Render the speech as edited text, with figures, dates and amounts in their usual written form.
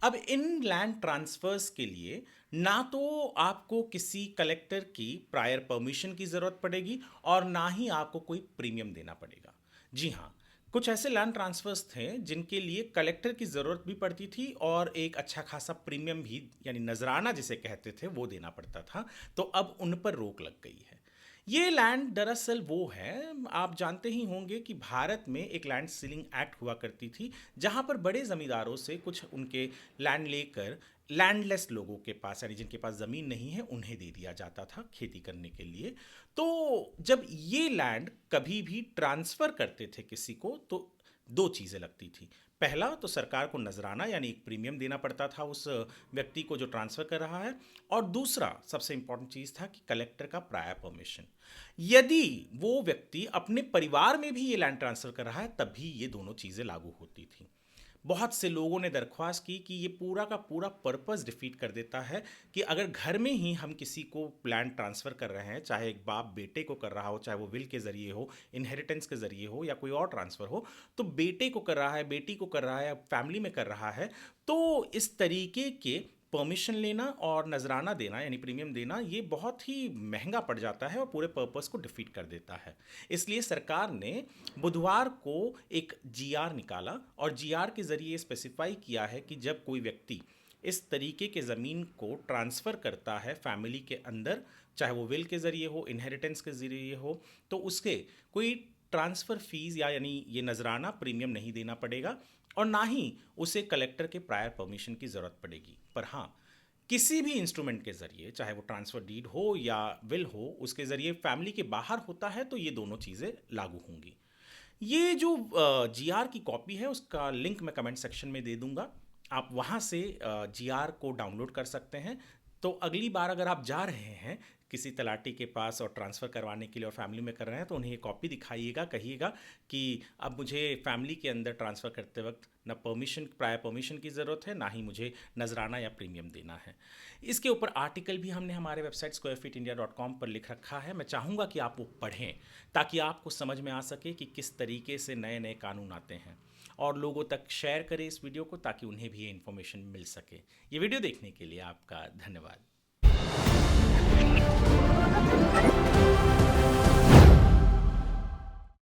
अब इन land transverse के लिए ना तो आपको किसी कलेक्टर की प्रायर परमिशन की ज़रूरत पड़ेगी और ना ही आपको कोई प्रीमियम देना पड़ेगा। जी हाँ, कुछ ऐसे लैंड ट्रांसफर्स थे जिनके लिए कलेक्टर की ज़रूरत भी पड़ती थी और एक अच्छा खासा प्रीमियम भी, यानी नजराना जिसे कहते थे, वो देना पड़ता था। तो अब उन पर रोक लग गई है। ये लैंड दरअसल वो है, आप जानते ही होंगे कि भारत में एक लैंड सीलिंग एक्ट हुआ करती थी, जहां पर बड़े जमींदारों से कुछ उनके लैंड लेकर लैंडलेस लोगों के पास, यानी जिनके पास ज़मीन नहीं है, उन्हें दे दिया जाता था खेती करने के लिए। तो जब ये लैंड कभी भी ट्रांसफ़र करते थे किसी को, तो दो चीज़ें लगती थी। पहला तो सरकार को नजराना यानी एक प्रीमियम देना पड़ता था उस व्यक्ति को जो ट्रांसफ़र कर रहा है, और दूसरा सबसे इंपॉर्टेंट चीज़ था कि कलेक्टर का प्रायर परमिशन। यदि वो व्यक्ति अपने परिवार में भी ये लैंड ट्रांसफ़र कर रहा है, तब भी ये दोनों चीज़ें लागू होती थी। बहुत से लोगों ने दरख्वास्त की कि ये पूरा का पूरा पर्पस डिफीट कर देता है कि अगर घर में ही हम किसी को लैंड ट्रांसफ़र कर रहे हैं, चाहे एक बाप बेटे को कर रहा हो, चाहे वो विल के ज़रिए हो, इनहेरिटेंस के ज़रिए हो, या कोई और ट्रांसफ़र हो, तो बेटे को कर रहा है, बेटी को कर रहा है, फैमिली में कर रहा है, तो इस तरीके के परमिशन लेना और नजराना देना यानी प्रीमियम देना, ये बहुत ही महंगा पड़ जाता है और पूरे पर्पस को डिफीट कर देता है। इसलिए सरकार ने बुधवार को एक जीआर निकाला और जीआर के ज़रिए स्पेसिफाई किया है कि जब कोई व्यक्ति इस तरीके के ज़मीन को ट्रांसफ़र करता है फैमिली के अंदर, चाहे वो विल के ज़रिए हो, इनहेरिटेंस के ज़रिए हो, तो उसके कोई ट्रांसफ़र फीस या यानी ये नजराना प्रीमियम नहीं देना पड़ेगा और ना ही उसे कलेक्टर के प्रायर परमिशन की ज़रूरत पड़ेगी। पर हाँ, किसी भी इंस्ट्रूमेंट के ज़रिए, चाहे वो ट्रांसफ़र डीड हो या विल हो, उसके ज़रिए फैमिली के बाहर होता है तो ये दोनों चीज़ें लागू होंगी। ये जो जीआर की कॉपी है उसका लिंक मैं कमेंट सेक्शन में दे दूंगा, आप वहाँ से जीआर को डाउनलोड कर सकते हैं। तो अगली बार अगर आप जा रहे हैं किसी तलाटी के पास और ट्रांसफ़र करवाने के लिए और फैमिली में कर रहे हैं, तो उन्हें ये कॉपी दिखाइएगा, कहिएगा कि अब मुझे फैमिली के अंदर ट्रांसफ़र करते वक्त ना प्रायर परमिशन की ज़रूरत है, ना ही मुझे नजराना या प्रीमियम देना है। इसके ऊपर आर्टिकल भी हमने हमारे वेबसाइट squarefeetindia.com पर लिख रखा है। मैं चाहूँगा कि आप वो पढ़ें ताकि आपको समझ में आ सके कि किस तरीके से नए नए कानून आते हैं, और लोगों तक शेयर करें इस वीडियो को ताकि उन्हें भी ये इन्फॉर्मेशन मिल सके। ये वीडियो देखने के लिए आपका धन्यवाद।